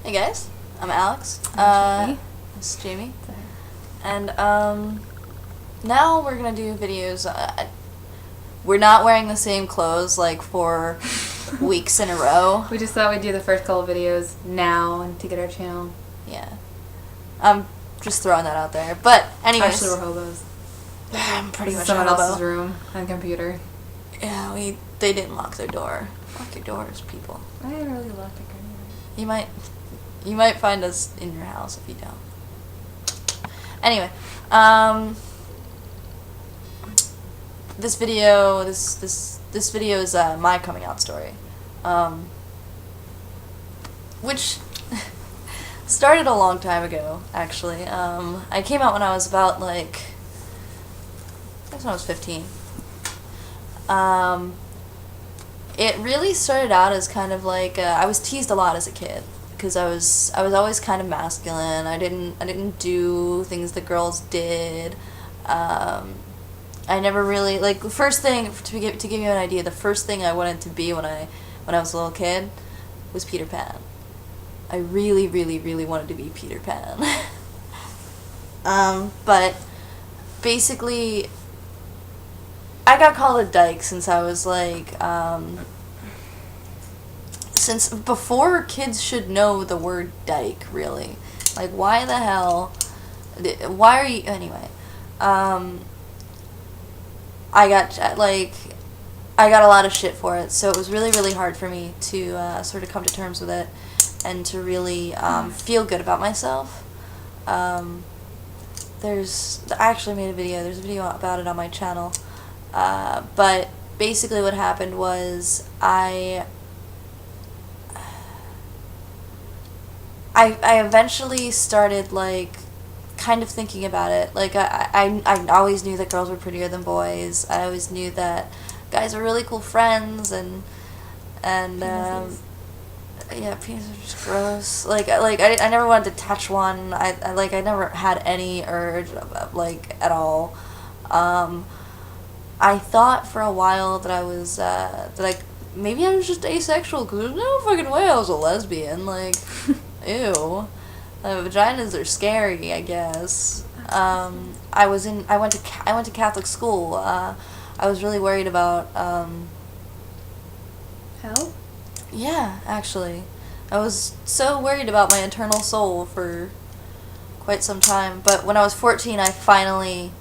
Hey guys, I'm Alex. I'm This is Jamie. And now we're gonna do videos. We're not wearing the same clothes like for weeks in a row. We just thought we'd do the first couple videos now and to get our channel. Yeah. I'm just throwing that out there. But anyways. Actually, we're hobos. I'm pretty This much is someone a hobo. else's room and computer. Yeah, they didn't lock their door. Lock your doors, people. I didn't really lock it anyway. You might find us in your house if you don't. Anyway, this video is my coming out story, which started a long time ago. Actually, I came out when I was about I guess when I was 15. It really started out as kind of like I was teased a lot as a kid because I was always kind of masculine. I didn't do things the girls did. I never really the first thing to give you an idea. The first thing I wanted to be when I was a little kid was Peter Pan. I really, really, really wanted to be Peter Pan. But basically, I got called a dyke since I was since before kids should know the word dyke, really. Like, why the hell, why are you, anyway, I got a lot of shit for it, so it was really, really hard for me to sort of come to terms with it and to really feel good about myself. I actually made a video, there's a video about it on my channel. But basically what happened was I eventually started kind of thinking about it. I always knew that girls were prettier than boys. I always knew that guys were really cool friends and Penises. Yeah, penises are just gross. I never wanted to touch one. I never had any urge at all. I thought for a while that I was, maybe I was just asexual, because there's no fucking way I was a lesbian, ew. Vaginas are scary, I guess. I went to Catholic school. I was really worried about, Hell? yeah, actually. I was so worried about my internal soul for quite some time, but when I was 14, I finally...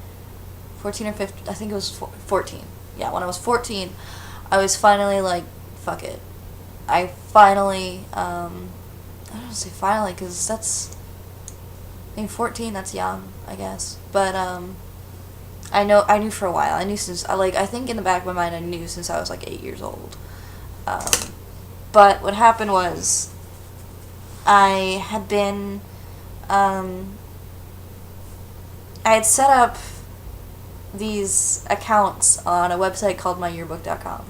14 or 15, I think it was 14. Yeah, when I was 14, I was finally fuck it. I finally, I don't want to say finally, because that's, 14, that's young, I guess. But, I knew for a while. I knew since, I think in the back of my mind, I knew since I was 8 years old. But what happened was, I had been, I had set up these accounts on a website called myyearbook.com.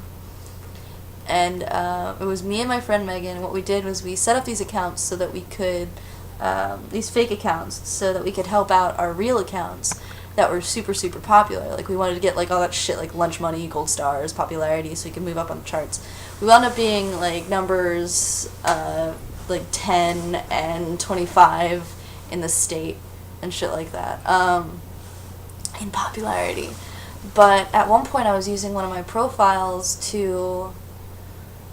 And it was me and my friend Megan, and what we did was we set up these accounts so that we could, these fake accounts, so that we could help out our real accounts that were super, super popular. We wanted to get all that shit, lunch money, gold stars, popularity, so we could move up on the charts. We wound up being numbers 10 and 25 in the state and shit like that. In popularity. But at one point I was using one of my profiles to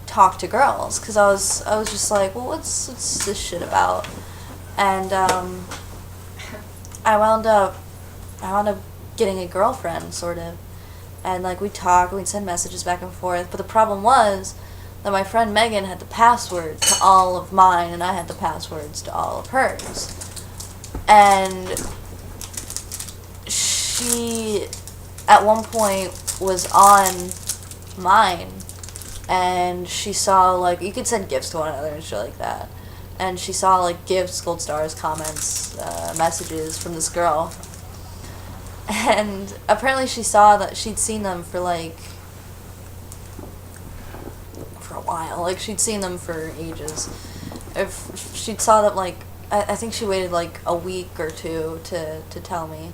talk to girls, because I was just well, what's this shit about? And I wound up getting a girlfriend, sort of, and we'd talk, we'd send messages back and forth, but the problem was that my friend Megan had the password to all of mine, and I had the passwords to all of hers. And she, at one point, was on mine, and she saw, you could send gifts to one another and shit like that, and she saw, gifts, gold stars, comments, messages from this girl, and apparently she saw that she'd seen them for a while, she'd seen them for ages. If she'd saw them, I think she waited, a week or two to tell me.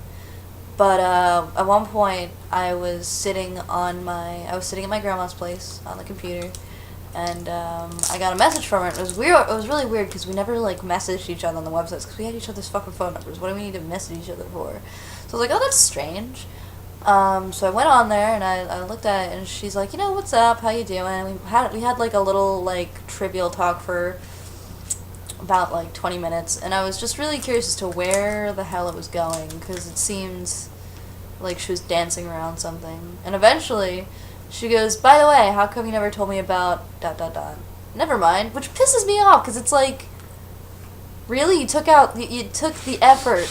But at one point, I was sitting at my grandma's place on the computer, and I got a message from her. It was weird. It was really weird because we never like messaged each other on the websites because we had each other's fucking phone numbers. What do we need to message each other for? So I was like, oh, that's strange. So I went on there and I looked at it and she's like, you know, what's up? How you doing? We had like a little like trivial talk for about like 20 minutes, and I was just really curious as to where the hell it was going because it seemed like she was dancing around something. And eventually she goes, by the way, how come you never told me about ... Never mind, which pisses me off because it's like, really, you took the effort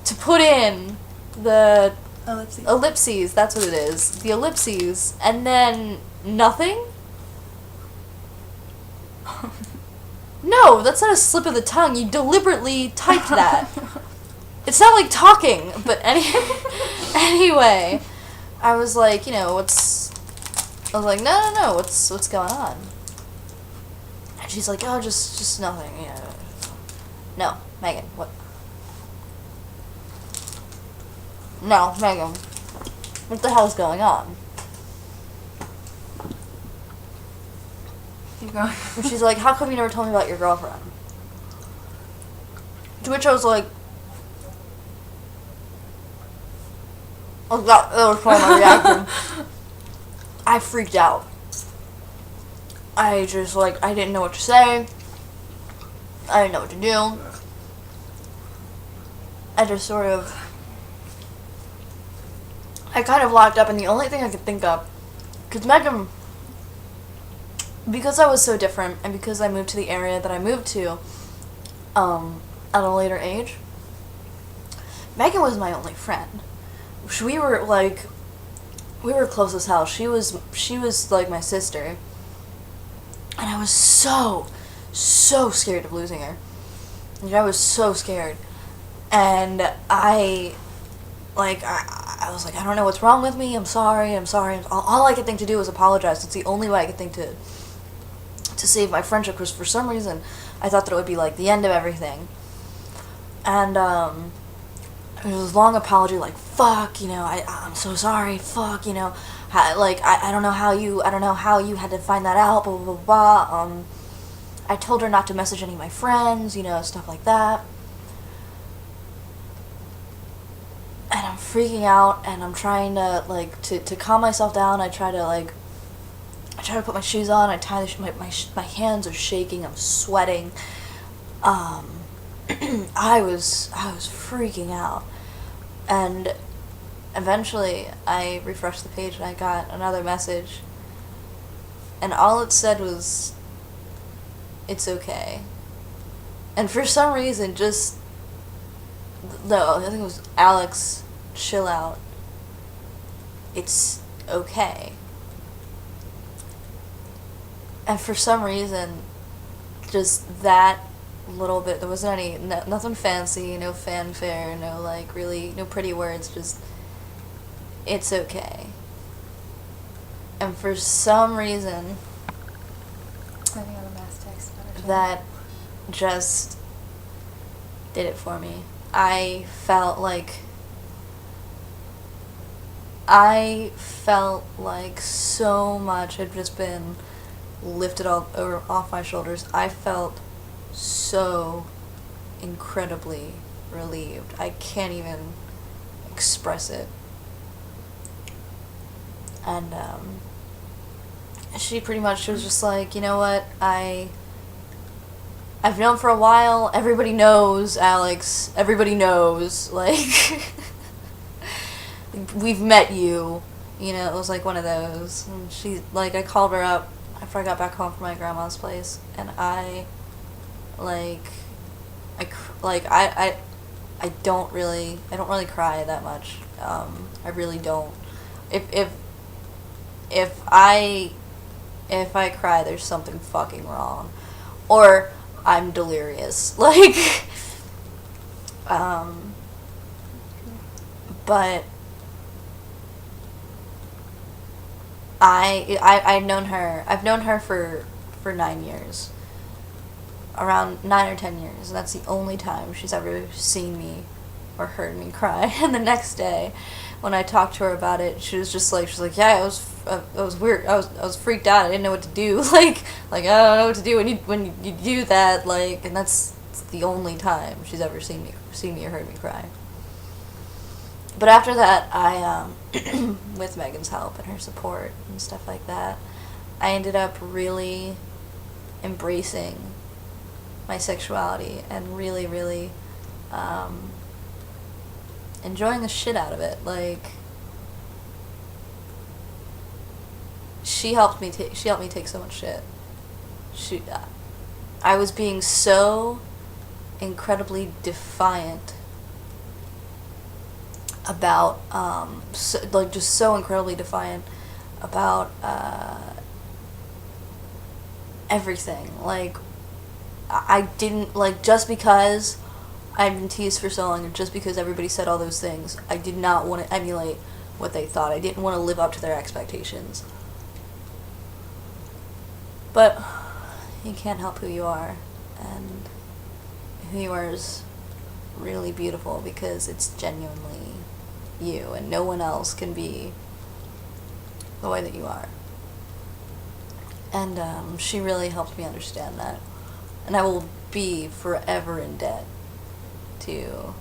to put in the ellipses, that's what it is, the ellipses, and then nothing? No, that's not a slip of the tongue. You deliberately typed that. It's not like talking, but anyway, I was like, you know, I was like, no, what's going on? And she's like, oh, just nothing, yeah. No, Megan, what? No, Megan, what the hell's going on? Keep going. And she's like, how come you never told me about your girlfriend? To which I was like, oh, that was probably my reaction. I freaked out. I just, like, I didn't know what to say. I didn't know what to do. I just sort of, I kind of locked up, and the only thing I could think of, because Megan, because I was so different, and because I moved to the area that I moved to, at a later age, Megan was my only friend. We were close as hell. She was like my sister. And I was so scared of losing her. And I was so scared. And I was like, I don't know what's wrong with me. I'm sorry. All I could think to do was apologize. It's the only way I could think to save my friendship, because for some reason I thought that it would be like the end of everything. And it was a long apology, like, fuck, you know, I'm so sorry, fuck, you know, I don't know how you had to find that out, blah, blah, blah, I told her not to message any of my friends, you know, stuff like that. And I'm freaking out, and I'm trying to, like, to calm myself down. I try to put my shoes on, I tie my hands are shaking, I'm sweating, I was freaking out. And eventually I refreshed the page and I got another message, and all it said was, it's okay. And for some reason, I think it was, Alex, chill out, it's okay. And for some reason, just that little bit, there wasn't nothing fancy, no fanfare, no like really, no pretty words, just, it's okay. And for some reason, that just did it for me. I felt like so much had just been lifted off my shoulders. I felt so incredibly relieved. I can't even express it. And she was just like, you know what, I've known for a while, everybody knows, Alex, everybody knows, like, we've met you, you know, it was like one of those. And she, like, I called her up after I got back home from my grandma's place, and I don't really cry that much. I really don't. If I cry, there's something fucking wrong, or I'm delirious. Like, but I've known her for 9 years. Around 9 or 10 years. That's the only time she's ever seen me or heard me cry. And the next day, when I talked to her about it, she was like, yeah, it was weird. I was freaked out. I didn't know what to do. like I don't know what to do when you do that. Like, and that's the only time she's ever seen me or heard me cry. But after that, I with Megan's help and her support and stuff like that, I ended up really embracing my sexuality and really, really enjoying the shit out of it. Like, she helped me take so much shit. I was being so incredibly defiant about just so incredibly defiant about everything. Like, I didn't, like, just because I'd been teased for so long, and just because everybody said all those things, I did not want to emulate what they thought. I didn't want to live up to their expectations. But you can't help who you are, and who you are is really beautiful because it's genuinely you, and no one else can be the way that you are. And she really helped me understand that, and I will be forever in debt to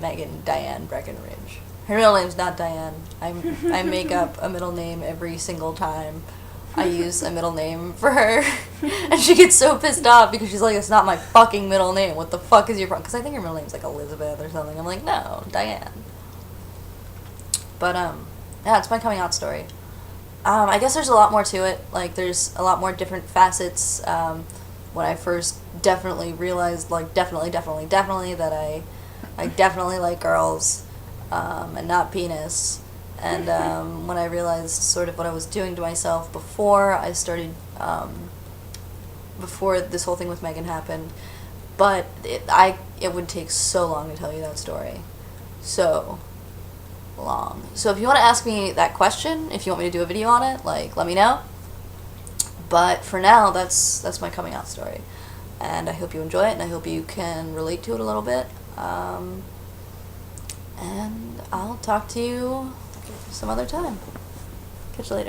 Megan Diane Breckenridge. Her real name's not Diane. I make up a middle name every single time I use a middle name for her. And she gets so pissed off because she's like, it's not my fucking middle name. What the fuck is your problem? Because I think her middle name's like Elizabeth or something. I'm like, no, Diane. But, yeah, it's my coming out story. I guess there's a lot more to it. Like, there's a lot more different facets. When I first definitely realized, like, definitely that I definitely like girls, and not penis. And when I realized sort of what I was doing to myself before I started, before this whole thing with Megan happened. But it would take so long to tell you that story. So long. So if you want to ask me that question, if you want me to do a video on it, like, let me know. But for now, that's my coming out story. And I hope you enjoy it, and I hope you can relate to it a little bit. And I'll talk to you some other time. Catch you later.